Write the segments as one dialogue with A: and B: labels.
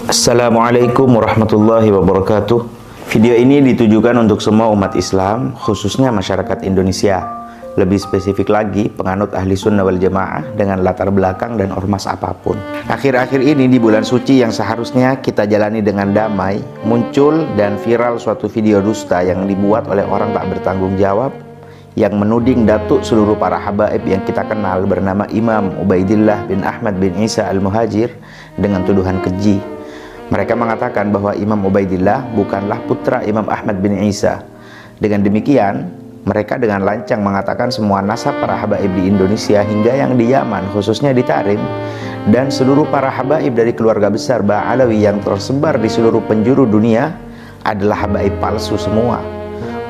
A: Assalamualaikum warahmatullahi wabarakatuh. Video ini ditujukan untuk semua umat Islam, khususnya masyarakat Indonesia. Lebih spesifik lagi, penganut ahli sunnah wal jamaah dengan latar belakang dan ormas apapun. Akhir-akhir ini di bulan suci yang seharusnya kita jalani dengan damai, muncul dan viral suatu video dusta yang dibuat oleh orang tak bertanggung jawab yang menuding datuk seluruh para habaib yang kita kenal bernama Imam Ubaidillah bin Ahmad bin Isa al-Muhajir dengan tuduhan keji. Mereka mengatakan bahwa Imam Ubaidillah bukanlah putra Imam Ahmad bin Isa. Dengan demikian, mereka dengan lancang mengatakan semua nasab para habaib di Indonesia hingga yang di Yaman, khususnya di Tarim, dan seluruh para habaib dari keluarga besar Ba'alawi yang tersebar di seluruh penjuru dunia adalah habaib palsu semua.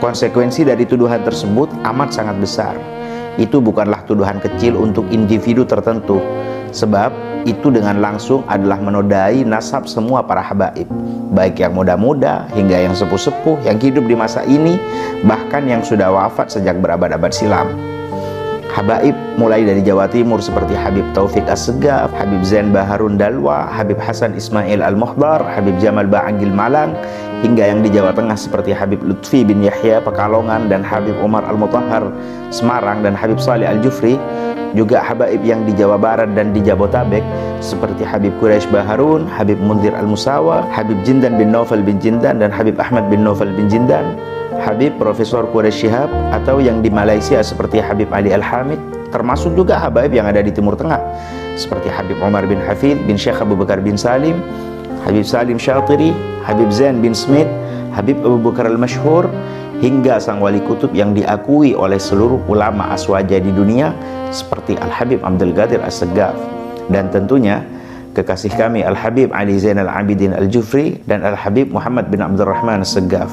A: Konsekuensi dari tuduhan tersebut amat sangat besar. Itu bukanlah tuduhan kecil untuk individu tertentu, sebab itu dengan langsung adalah menodai nasab semua para habaib, baik yang muda-muda hingga yang sepuh-sepuh yang hidup di masa ini, bahkan yang sudah wafat sejak berabad-abad silam. Habaib mulai dari Jawa Timur seperti Habib Taufik As-Segaf, Habib Zain Baharun Dalwa, Habib Hasan Ismail Al-Muhdar, Habib Jamal Ba'agil Malang, hingga yang di Jawa Tengah seperti Habib Lutfi bin Yahya Pekalongan dan Habib Umar Al-Mutahhar Semarang dan Habib Salih Al-Jufri. Juga habaib yang di Jawa Barat dan di Jabotabek seperti Habib Quraish Baharun, Habib Munzir Al-Musawa, Habib Jindan bin Naufal bin Jindan dan Habib Ahmad bin Naufal bin Jindan, Habib Profesor Quraish Shihab, atau yang di Malaysia seperti Habib Ali Al-Hamid, termasuk juga habaib yang ada di Timur Tengah seperti Habib Umar bin Hafid bin Syekh Abu Bakar bin Salim, Habib Salim Syatiri, Habib Zain bin Smith, Habib Abu Bakar Al-Masyhur, hingga sang wali kutub yang diakui oleh seluruh ulama aswaja di dunia seperti Al-Habib Abdul Qadir As-Segaf, dan tentunya kekasih kami Al-Habib Ali Zainal Abidin Al-Jufri dan Al-Habib Muhammad bin Abdurrahman As-Segaf.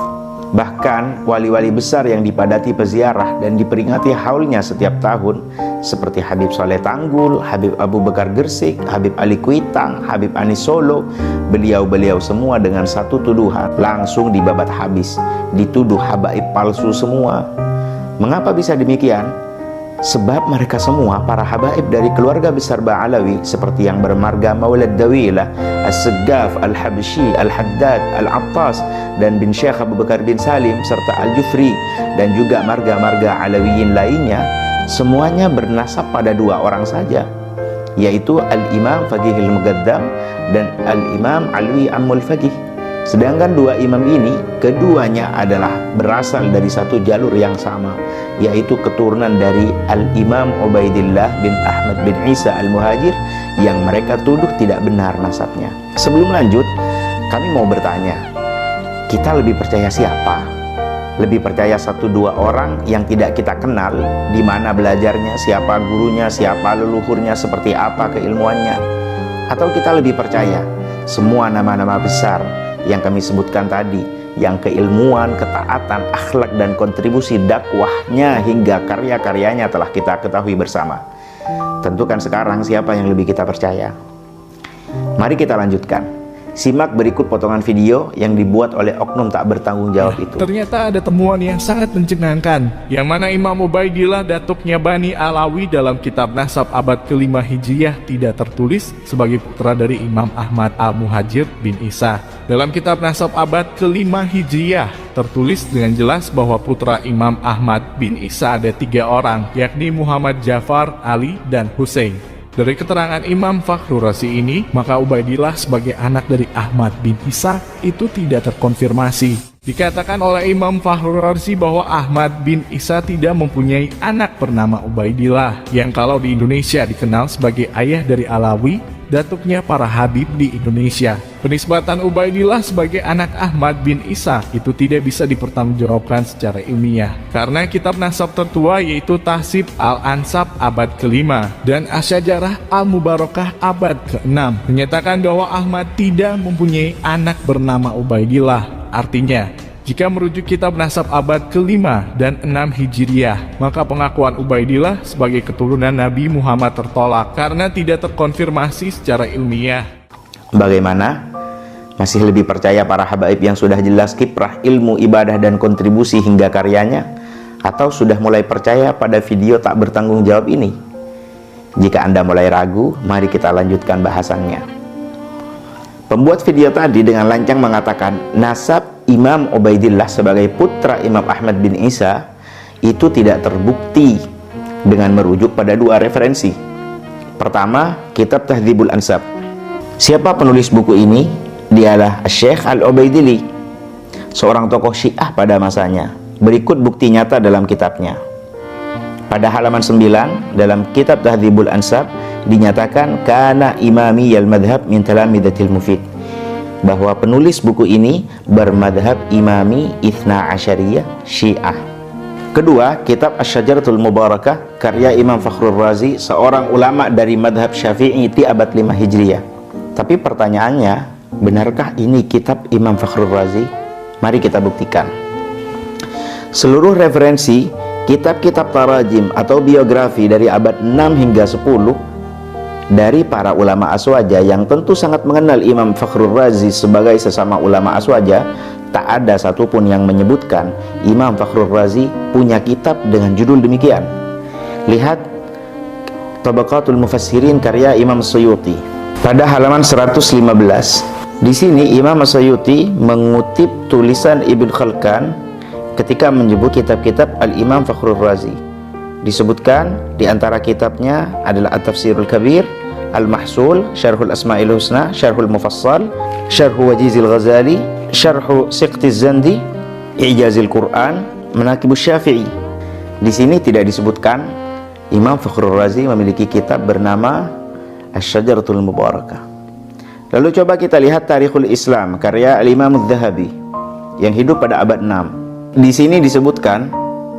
A: Bahkan wali-wali besar yang dipadati peziarah dan diperingati haulnya setiap tahun seperti Habib Saleh Tanggul, Habib Abu Bakar Gersik, Habib Ali Kuitang, Habib Anis Solo, beliau-beliau semua dengan satu tuduhan langsung dibabat habis, dituduh habaib palsu semua. Mengapa bisa demikian? Sebab mereka semua para habaib dari keluarga besar Ba'alawi seperti yang bermarga Maulad Dawilah, As-Segaf, Al-Habsyi, Al-Haddad, Al-Attas dan bin Syekh Abu Bakar bin Salim serta Al-Jufri dan juga marga-marga Alawiyin lainnya, semuanya bernasab pada dua orang saja, yaitu Al-Imam Faqihil Muqaddam dan Al-Imam Alwi Ammul Faqih. Sedangkan dua imam ini keduanya adalah berasal dari satu jalur yang sama, yaitu keturunan dari Al-Imam Ubaidillah bin Ahmad bin Isa Al-Muhajir yang mereka tuduh tidak benar nasabnya. Sebelum lanjut, kami mau bertanya, kita lebih percaya siapa? Lebih percaya satu dua orang yang tidak kita kenal, di mana belajarnya, siapa gurunya, siapa leluhurnya, seperti apa keilmuannya? Atau kita lebih percaya semua nama-nama besar yang kami sebutkan tadi, yang keilmuan, ketaatan, akhlak dan kontribusi dakwahnya hingga karya-karyanya telah kita ketahui bersama? Tentukan sekarang siapa yang lebih kita percaya. Mari kita lanjutkan. Simak berikut potongan video yang dibuat oleh oknum tak bertanggung jawab itu.
B: Ternyata ada temuan yang sangat mencengangkan, yang mana Imam Ubaidillah datuknya Bani Alawi dalam kitab Nasab abad ke-5 Hijriah tidak tertulis sebagai putra dari Imam Ahmad Al-Muhajir bin Isa. Dalam kitab Nasab abad ke-5 Hijriah tertulis dengan jelas bahwa putra Imam Ahmad bin Isa ada 3 orang, yakni Muhammad Ja'far, Ali, dan Hussein. Dari keterangan Imam Fakhrur Razi ini, maka Ubaidillah sebagai anak dari Ahmad bin Isa itu tidak terkonfirmasi. Dikatakan oleh Imam Fakhrur Razi bahwa Ahmad bin Isa tidak mempunyai anak bernama Ubaidillah, yang kalau di Indonesia dikenal sebagai ayah dari Alawi, datuknya para habib di Indonesia. Penisbatan Ubaidillah sebagai anak Ahmad bin Isa itu tidak bisa dipertanggungjawabkan secara ilmiah, karena kitab nasab tertua yaitu Tahsib Al-Ansab abad ke-5 dan Asyajarah Al-Mubarakah abad ke-6 menyatakan bahwa Ahmad tidak mempunyai anak bernama Ubaidillah. Artinya, jika merujuk kitab nasab abad ke-5 dan 6 Hijriah, maka pengakuan Ubaidillah sebagai keturunan Nabi Muhammad tertolak karena tidak terkonfirmasi secara ilmiah.
A: Bagaimana? Masih lebih percaya para habaib yang sudah jelas kiprah ilmu, ibadah, dan kontribusi hingga karyanya? Atau sudah mulai percaya pada video tak bertanggung jawab ini? Jika Anda mulai ragu, mari kita lanjutkan bahasannya. Pembuat video tadi dengan lancang mengatakan nasab Imam Ubaidillah sebagai putra Imam Ahmad bin Isa itu tidak terbukti dengan merujuk pada dua referensi. Pertama, kitab Tahdzibul Ansab. Siapa penulis buku ini? Dialah Syekh Al-Ubaidili, seorang tokoh Syiah pada masanya. Berikut bukti nyata dalam kitabnya. Pada halaman 9 dalam kitab Tahdzibul Ansab dinyatakan kana imami al-madhab min talamidatil mufid, bahwa penulis buku ini bermadhab imami Ithna Asyariyah Syiah. Kedua, kitab Asy-Syajaratul Mubarakah karya Imam Fakhrur Razi, seorang ulama dari madhab Syafi'i di abad 5 Hijriah. Tapi pertanyaannya, benarkah ini kitab Imam Fakhrur Razi? Mari kita buktikan. Seluruh referensi kitab-kitab tarajim atau biografi dari abad 6 hingga 10 dari para ulama Aswaja yang tentu sangat mengenal Imam Fakhrur Razi sebagai sesama ulama Aswaja, tak ada satupun yang menyebutkan Imam Fakhrur Razi punya kitab dengan judul demikian. Lihat Tabaqatul Mufassirin karya Imam Suyuti pada halaman 115. Di sini Imam Suyuti mengutip tulisan Ibn Khalkan ketika menyebut kitab-kitab Al-Imam Fakhrur Razi. Disebutkan di antara kitabnya adalah At-Tafsirul Kabir, Al-Mahsul, Syarhul Asma'il Husna, Syarhul Mufassal, Syarhu Wajizil Ghazali, Syarhu Siqtiz Zandi, I'jazil Quran, Manaqibus Syafi'i. Di sini tidak disebutkan Imam Fakhrur Razi memiliki kitab bernama Asy-Syajaratul Mubarakah. Lalu coba kita lihat Tarikhul Islam karya Al-Imam Adz-Dzahabi yang hidup pada abad 6. Di sini disebutkan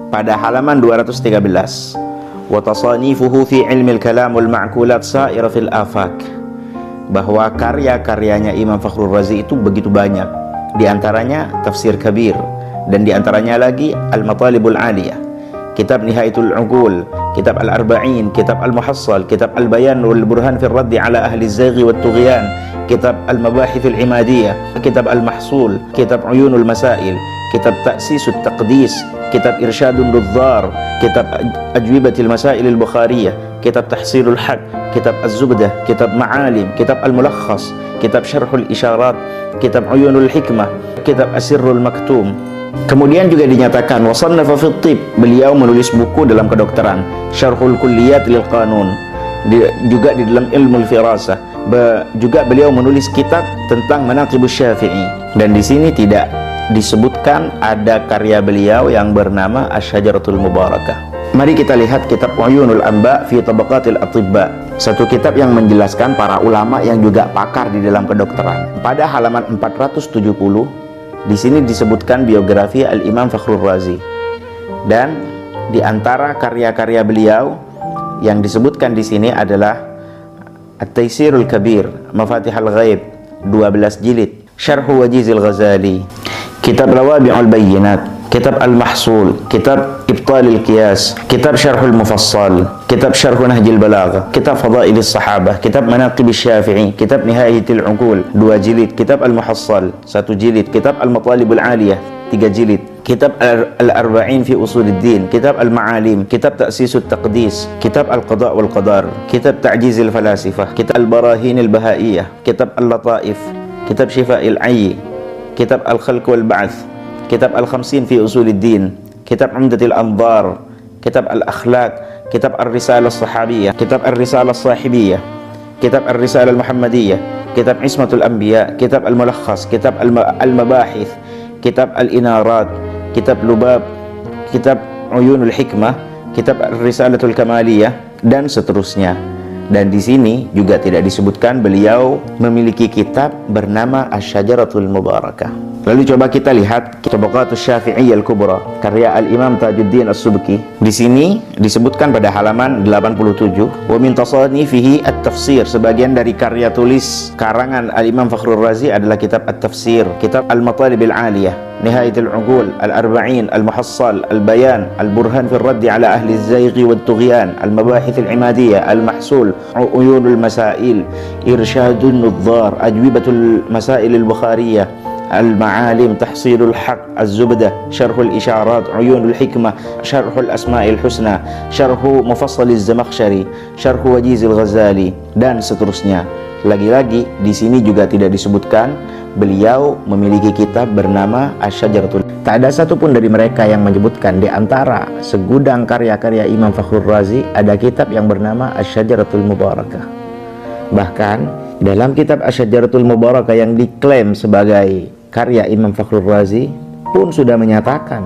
A: pada halaman 213, wa tasanifuhu fi ilmil kalam wal ma'kulat sa'ira fil afaq, bahwa karya-karyanya Imam Fakhrur Razi itu begitu banyak. Di antaranya Tafsir Kabir, dan di antaranya lagi Al-Matalibul Aliyah, kitab Nihayatul Uqul, kitab Al-Arba'in, kitab Al-Muhassal, kitab Al-Bayan wal Burhan fi Raddi ala ahli az-zaghi wat tughyan, kitab Al-Mabahith al-Imadiyah, kitab Al-Mahsul, kitab Uyunul Masail, kitab Ta'sisut Taqdis, kitab Irsyadun Nudzar, kitab Ajwibatil Masail al-Bukhariyah, kitab Tahsilul Haq, kitab Az-Zubdah, kitab Ma'alim, kitab Al-Mulakhas, kitab Syarhul Isyarat, kitab Uyunul Hikmah, kitab Asirrul Maktum. Kemudian juga dinyatakan wasannafa fi Thib, beliau menulis buku dalam kedokteran, Syarhul Kulliyat lil Qanun, juga di dalam Ilmul Firasah. Juga beliau menulis kitab tentang Manaqibus Syafi'i, dan di sini tidak disebutkan ada karya beliau yang bernama Asy-Syajaratul Mubarakah. Mari kita lihat kitab Uyunul Anba fi Tabaqatil Atibba, satu kitab yang menjelaskan para ulama yang juga pakar di dalam kedokteran. Pada halaman 470 di sini disebutkan biografi Al-Imam Fakhrur Razi, dan di antara karya-karya beliau yang disebutkan di sini adalah At-Taysirul Kabir, Mafatihul Ghaib 12 jilid, Syarhu Wajizil Ghazali, kitab Rawabi'ul Bayyinat, kitab Al-Mahsul, kitab Ibtalil Qiyas, kitab Syarhul Mufassal, kitab Syarhu Nahjil Balaghah, kitab Fadailis Sahabah, kitab Manaqibus Syafi'i, kitab Nihayatul Uqul 2 jilid, kitab Al-Muhassal 1 jilid, kitab Al-Matalibul Aliyah 3 jilid, kitab Al-Arba'in fi Usuluddin, kitab Al-Ma'alim, kitab Ta'sisut Taqdis, kitab Al-Qada' wal Qadar, kitab Ta'jizil Falasifah, kitab Al-Barahinil Bahaiyah, kitab Al-Lataif, kitab Syifa'il Ayyi, kitab Al-Khalq wal Ba'th, kitab Al-Khamsin fi Usuluddin, kitab Umdatil Anzar, kitab Al-Akhlaq, kitab Ar-Risalah As-Sahabiyah, kitab Ar-Risalah As-Sahibiyah, kitab Ar-Risalah Al-Muhammadiyah, kitab Ismatul Anbiya, kitab Al-Mulakhas, kitab Al-Mabahith, kitab Al-Inarat, kitab Lubab, kitab Uyunul Hikmah, kitab Ar-Risalatul Kamaliyah, dan seterusnya. Dan di sini juga tidak disebutkan beliau memiliki kitab bernama Asy-Syajaratul Mubarakah. Lalu coba kita lihat Tabaqatus Syafi'iyyah Al-Kubra karya Al-Imam Tajuddin As-Subki. Di sini disebutkan pada halaman 87, wa min tasanifihi at-tafsir, sebagian dari karya tulis karangan Al-Imam Fakhrur Razi adalah kitab At-Tafsir, kitab Al-Matalibil Aliyah, Nihayatul Uqul, Al-Arba'in, Al-Muhassal, Al-Bayan, Al-Burhan fi Raddi ala ahli az-zayghi wat tughyan, Al-Mabahith al-Imadiyah, Al-Mahsul, Uyunul Masail, Irsyadun Nudzar, Ajwibatul Masail al-Bukhariyah, Al-Ma'alim, Tahsilul Haq, Az-Zubdah, Syarhul Isyarat, Uyunul Hikmah, Syarhul Asma'il Husna, Syarhu Mufassaliz Zamakhsyari, Syarhu Wajizil Ghazali, dan seterusnya. Lagi-lagi di sini juga tidak disebutkan beliau memiliki kitab bernama Asy-Syajaratul. Tak ada satupun dari mereka yang menyebutkan di antara segudang karya-karya Imam Fakhrur Razi ada kitab yang bernama Asy-Syajaratul Mubarakah. Bahkan dalam kitab Asy-Syajaratul Mubarakah yang diklaim sebagai karya Imam Fakhrur Razi pun sudah menyatakan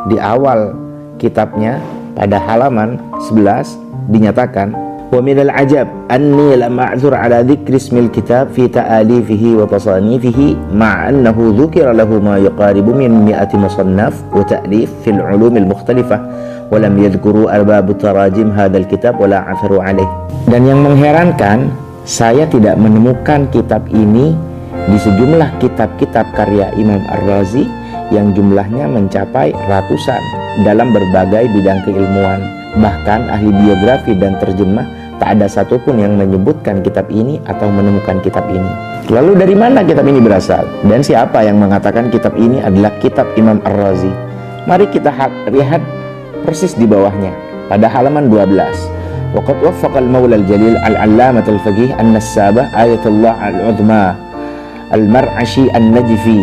A: di awal kitabnya pada halaman 11 dinyatakan, wa minal ajab anni lam a'zur ala dzikri ismil kitab fi ta'alifihi wa tasanifihi ma'a annahu dzukira lahu ma yaqaribu min mi'ati musannaf wa ta'lif fil ulumil mukhtalifah wa lam yadhkuru arbab tarajim hadzal kitab wa la 'atharu alaih. Dan yang mengherankan, saya tidak menemukan kitab ini di sejumlah kitab-kitab karya Imam Ar-Razi yang jumlahnya mencapai ratusan dalam berbagai bidang keilmuan. Bahkan ahli biografi dan terjemah tak ada satupun yang menyebutkan kitab ini atau menemukan kitab ini. Lalu dari mana kitab ini berasal? Dan siapa yang mengatakan kitab ini adalah kitab Imam Ar-Razi? Mari kita lihat persis di bawahnya pada halaman 12. Waqad waffaqa al-Maula al-Jalil al-Allamah al-Faqih an-Nassabah ayatullah al-Uzma al-Mar'ashi an-Najfi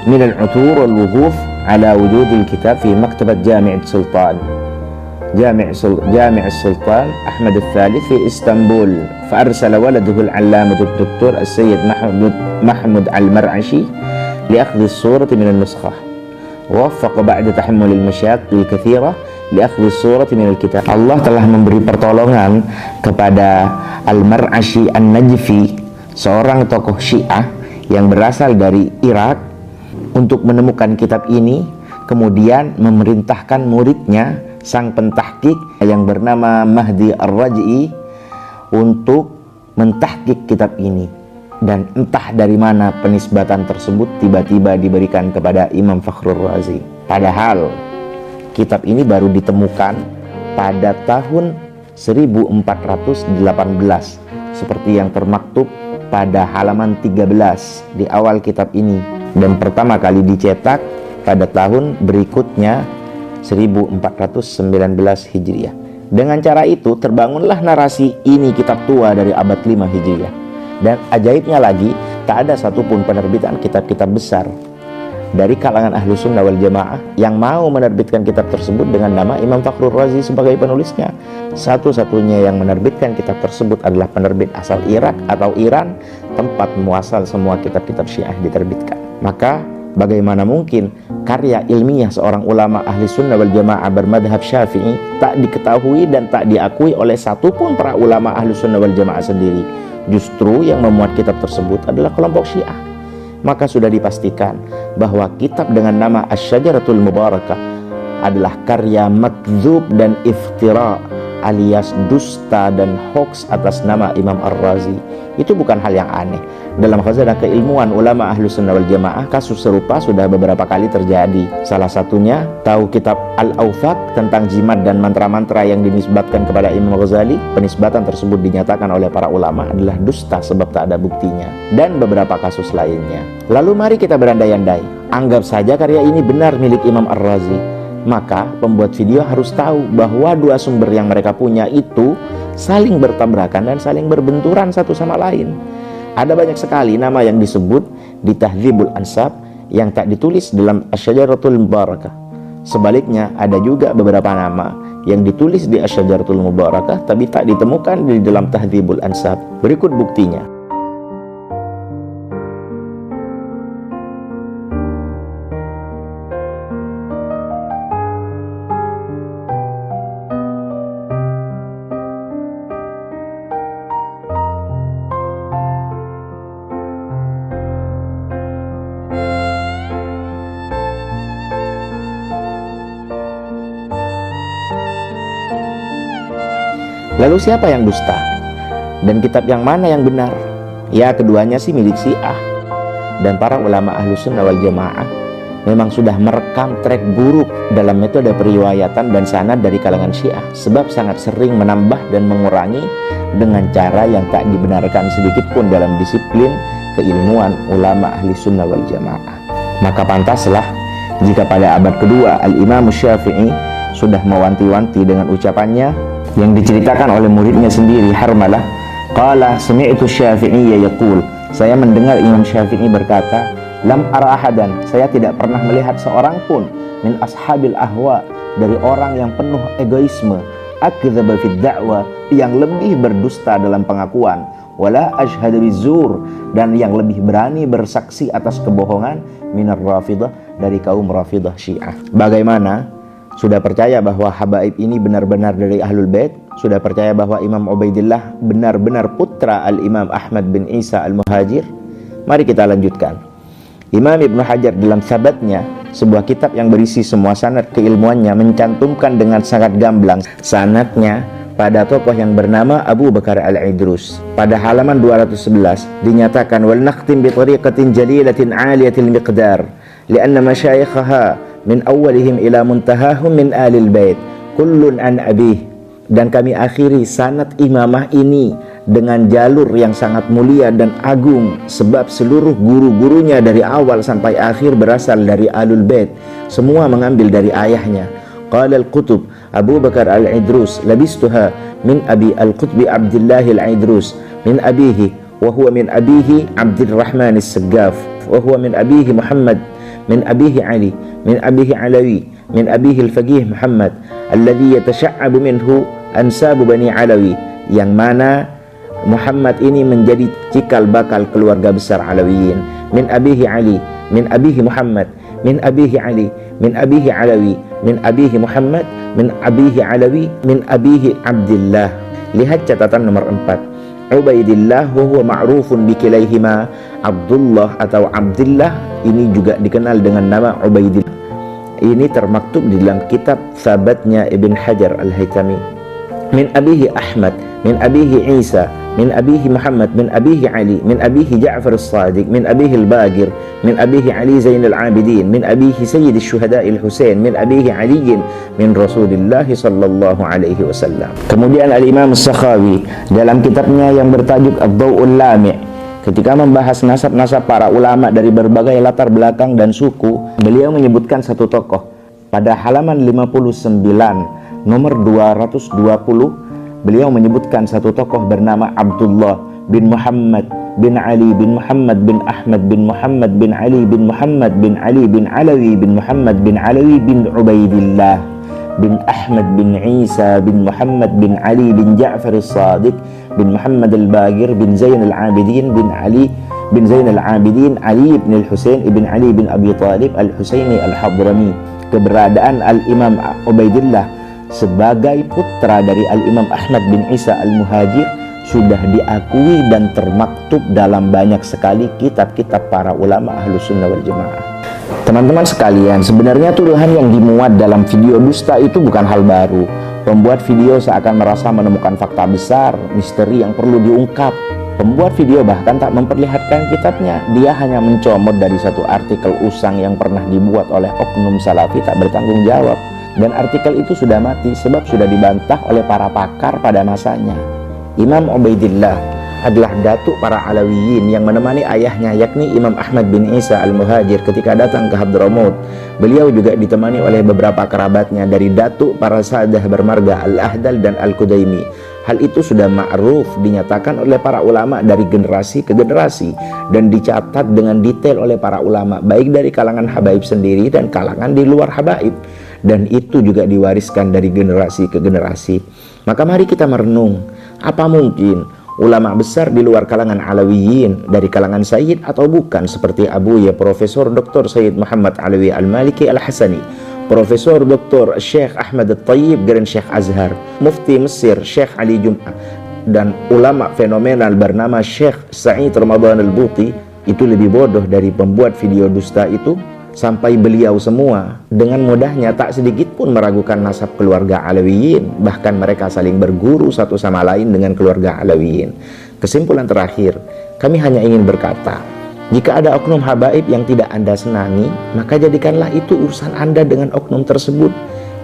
A: min al-'uthur wal-wuquf ala wujud al-kitab fi maktabat Jami' al-Sultan Ahmad al-Thalith fi Istanbul, فأرسل ولده العلامة الدكتور السيد محمود al-Mar'ashi لأخذ الصورة من النسخة. ووفق بعد تحمل المشاق الكثيرة لأخذ الصورة من الكتاب. Allah telah memberi pertolongan kepada Al-Mar'ashi An-Najfi, seorang tokoh Syiah yang berasal dari Irak, untuk menemukan kitab ini, kemudian memerintahkan muridnya, sang pentahqiq yang bernama Mahdi Ar-Raj'i, untuk mentahqiq kitab ini. Dan entah dari mana penisbatan tersebut tiba-tiba diberikan kepada Imam Fakhrur Razi. Padahal kitab ini baru ditemukan pada tahun 1418 seperti yang termaktub pada halaman 13 di awal kitab ini, dan pertama kali dicetak pada tahun berikutnya 1419 Hijriah. Dengan cara itu terbangunlah narasi ini kitab tua dari abad 5 Hijriah. Dan ajaibnya lagi, tak ada satupun penerbitan kitab-kitab besar dari kalangan ahlu sunnah wal jamaah yang mau menerbitkan kitab tersebut dengan nama Imam Fakhrur Razi sebagai penulisnya. Satu-satunya yang menerbitkan kitab tersebut adalah penerbit asal Irak atau Iran, tempat muasal semua kitab-kitab Syiah diterbitkan. Maka bagaimana mungkin karya ilmiah seorang ulama ahli sunnah wal jamaah bermadhab Syafi'i tak diketahui dan tak diakui oleh satupun para ulama ahli sunnah wal jamaah sendiri? Justru yang memuat kitab tersebut adalah kelompok Syiah. Maka sudah dipastikan bahwa kitab dengan nama Asy-Syajaratul Mubarakah adalah karya makdzub dan iftira, alias dusta dan hoax atas nama Imam Ar-Razi. Itu bukan hal yang aneh. Dalam khazanah keilmuan ulama ahlu sunnah wal jamaah, kasus serupa sudah beberapa kali terjadi. Salah satunya, tahu kitab Al-Awthaq tentang jimat dan mantra-mantra yang dinisbatkan kepada Imam Ghazali? Penisbatan tersebut dinyatakan oleh para ulama adalah dusta sebab tak ada buktinya. Dan beberapa kasus lainnya. Lalu mari kita berandai-andai, anggap saja karya ini benar milik Imam Ar-Razi. Maka pembuat video harus tahu bahwa dua sumber yang mereka punya itu saling bertabrakan dan saling berbenturan satu sama lain. Ada banyak sekali nama yang disebut di Tahdzibul Ansab yang tak ditulis dalam Asy-Syajaratul Mubarakah. Sebaliknya, ada juga beberapa nama yang ditulis di Asy-Syajaratul Mubarakah tapi tak ditemukan di dalam Tahdzibul Ansab. Berikut buktinya. Lalu siapa yang dusta? Dan kitab yang mana yang benar? Ya, keduanya sih milik Syiah. Dan para ulama ahlu sunnah wal jamaah memang sudah merekam trek buruk dalam metode periwayatan dan sanad dari kalangan Syiah, sebab sangat sering menambah dan mengurangi dengan cara yang tak dibenarkan sedikit pun dalam disiplin keilmuan ulama ahli sunnah wal jamaah. Maka pantaslah jika pada abad kedua Al-Imam Syafi'i sudah mewanti-wanti dengan ucapannya yang diceritakan oleh muridnya sendiri, Harmalah, qala sami'tu Syafi'iyya yaqul, saya mendengar Imam Syafi'i berkata, lam ara ahadan, saya tidak pernah melihat seorang pun min ashabil ahwa, dari orang yang penuh egoisme, akdzaba fid da'wa, yang lebih berdusta dalam pengakuan, wala ashhadu bizur, dan yang lebih berani bersaksi atas kebohongan, minar rafidah, dari kaum rafidah Syiah. Bagaimana? Sudah percaya bahwa habaib ini benar-benar dari Ahlul Bait? Sudah percaya bahwa Imam Ubaidillah benar-benar putra Al-Imam Ahmad bin Isa Al-Muhajir? Mari kita lanjutkan. Imam Ibnu Hajar dalam Sabatnya, sebuah kitab yang berisi semua sanad keilmuannya, mencantumkan dengan sangat gamblang sanadnya pada tokoh yang bernama Abu Bakar Al-Idrus. Pada halaman 211 dinyatakan, wal nakhtim bi tariqatin jalilatin 'aliyatil miqdar li'anna masyayikhaha min awalihim ila muntahahum min alil bait kullun an abih. Dan kami akhiri sanad imamah ini dengan jalur yang sangat mulia dan agung, sebab seluruh guru-gurunya dari awal sampai akhir berasal dari alul bait, semua mengambil dari ayahnya. Qala al-Qutb Abu Bakar Al-Idrus labistuha min abi al-Qutbi Abdullah Al-Idrus min abihi wa huwa min abihi Abdurrahman As-Saggaf wa huwa min abihi Muhammad min abihi Ali min abihi Alawi min abihi al-Faqih Muhammad alladhi yatasha'abu minhu ansabu Bani Alawi, yang mana Muhammad ini menjadi cikal bakal keluarga besar Alawiyin. Min abihi Ali min abihi Muhammad min abihi Ali min abihi Alawi min abihi Muhammad min abihi Alawi min abihi Abdullah. Lihat catatan nomor 4. Ubaidillah wa huwa ma'rufun bikilaihima, Abdullah atau Abdullah ini juga dikenal dengan nama Ubaidillah. Ini termaktub di dalam kitab Sabatnya Ibn Hajar Al-Haytami. Min abihi Ahmad min abihi Isa min abihi Muhammad min abihi Ali min abihi Ja'far As-Sadiq min abihi Al-Bagir min abihi Ali Zain Al-Abidin min abihi Sayyid Al-Syuhada Al-Husain min abihi Ali min Rasulillah sallallahu alaihi wasallam. Kemudian Al-Imam As-Sakhawi dalam kitabnya yang bertajuk Ad-Daw'ul Lami', ketika membahas nasab-nasab para ulama dari berbagai latar belakang dan suku, beliau menyebutkan satu tokoh. Pada halaman 59 nomor 220 beliau menyebutkan satu tokoh bernama Abdullah bin Muhammad bin Ali bin Muhammad bin Ahmad bin Muhammad bin Ali bin Muhammad bin Ali bin Alawi bin Muhammad bin Alawi bin Ubaidillah bin Ahmad bin Isa bin Muhammad bin Ali bin Ja'far As-Sadiq bin Muhammad Al-Bagir bin Zain Al-Abidin bin Ali bin Zain Al-Abidin Ali bin Al-Husain ibn Ali bin Abi Talib Al-Husaini Al-Hadrami. Keberadaan Al-Imam Ubaidillah sebagai putra dari Al-Imam Ahmad bin Isa Al-Muhajir sudah diakui dan termaktub dalam banyak sekali kitab-kitab para ulama Ahlus Sunnah wal Jamaah. Teman-teman sekalian, sebenarnya tuduhan yang dimuat dalam video dusta itu bukan hal baru. Pembuat video seakan merasa menemukan fakta besar, misteri yang perlu diungkap. Pembuat video bahkan tak memperlihatkan kitabnya, dia hanya mencomot dari satu artikel usang yang pernah dibuat oleh oknum salafi tak bertanggung jawab. Dan artikel itu sudah mati sebab sudah dibantah oleh para pakar pada masanya. Imam Ubaidillah adalah datuk para Alawiyin yang menemani ayahnya, yakni Imam Ahmad bin Isa Al-Muhajir ketika datang ke Hadramaut. Beliau juga ditemani oleh beberapa kerabatnya dari datuk para sadah bermarga Al-Ahdal dan Al-Qudaimi. Hal itu sudah ma'ruf, dinyatakan oleh para ulama dari generasi ke generasi dan dicatat dengan detail oleh para ulama baik dari kalangan habaib sendiri dan kalangan di luar habaib, dan itu juga diwariskan dari generasi ke generasi. Maka mari kita merenung, apa mungkin ulama besar di luar kalangan Alawiyin dari kalangan Sayyid atau bukan, seperti Abuya Profesor Dr. Sayyid Muhammad Alawi Al-Maliki Al-Hasani, Profesor Dr. Syekh Ahmad At-Tayyib Grand Syekh Azhar, Mufti Mesir Syekh Ali Jum'ah, dan ulama fenomenal bernama Syekh Sa'id Ramadan Al-Buti. Itu lebih bodoh dari pembuat video dusta itu. Sampai beliau semua dengan mudahnya tak sedikit pun meragukan nasab keluarga Alawiyin, bahkan mereka saling berguru satu sama lain dengan keluarga Alawiyin. Kesimpulan terakhir, kami hanya ingin berkata, jika ada oknum habaib yang tidak Anda senangi, maka jadikanlah itu urusan Anda dengan oknum tersebut.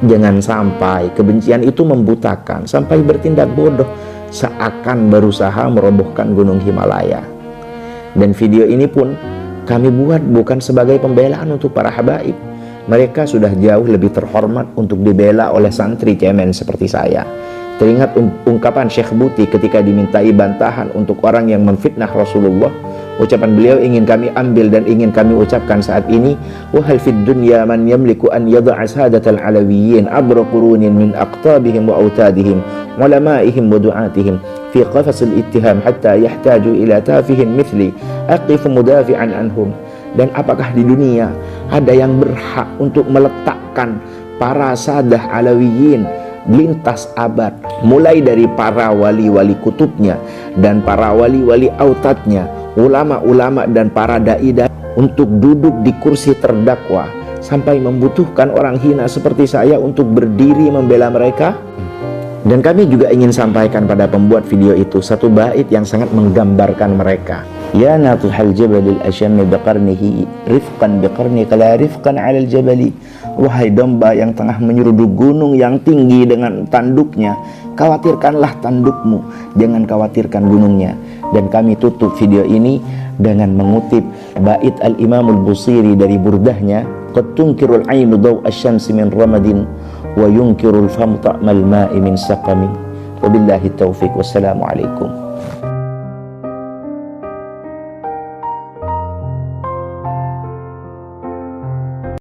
A: Jangan sampai kebencian itu membutakan sampai bertindak bodoh seakan berusaha merobohkan gunung Himalaya. Dan video ini pun kami buat bukan sebagai pembelaan untuk para habaib. Mereka sudah jauh lebih terhormat untuk dibela oleh santri cemen seperti saya. Teringat ungkapan Syekh Buti ketika dimintai bantahan untuk orang yang memfitnah Rasulullah. Ucapan beliau ingin kami ambil dan ingin kami ucapkan saat ini. Wahal fid dunya man yamliku an yada'a sadatal alawiyyin abra qurunin min aqtabihim wa autadihim ulama'ihim wa du'atihim fi qafasil ittiham hatta yahtaju ila tafihin mithli aqif mudafi'an anhum. Dan apakah di dunia ada yang berhak untuk meletakkan para sadah alawiyin lintas abad, mulai dari para wali-wali kutubnya dan para wali-wali autadnya, ulama-ulama dan para dai-dai untuk duduk di kursi terdakwa, sampai membutuhkan orang hina seperti saya untuk berdiri membela mereka? Dan kami juga ingin sampaikan pada pembuat video itu satu bait yang sangat menggambarkan mereka. Ya natihal jabalil asyammi biqarnihi rifqan biqarnika la rifqan 'alal jabali. Wahai domba yang tengah menyeruduk gunung yang tinggi dengan tanduknya, khawatirkanlah tandukmu, jangan khawatirkan gunungnya. Dan kami tutup video ini dengan mengutip bait Al-Imamul Busiri dari burdahnya, qad tunkirul 'ainu daw asy-syamsi min ramadin wa yunkirul famu ta'mal ma'i min saqami. Wabillahi taufiq. Wassalamu alaikum.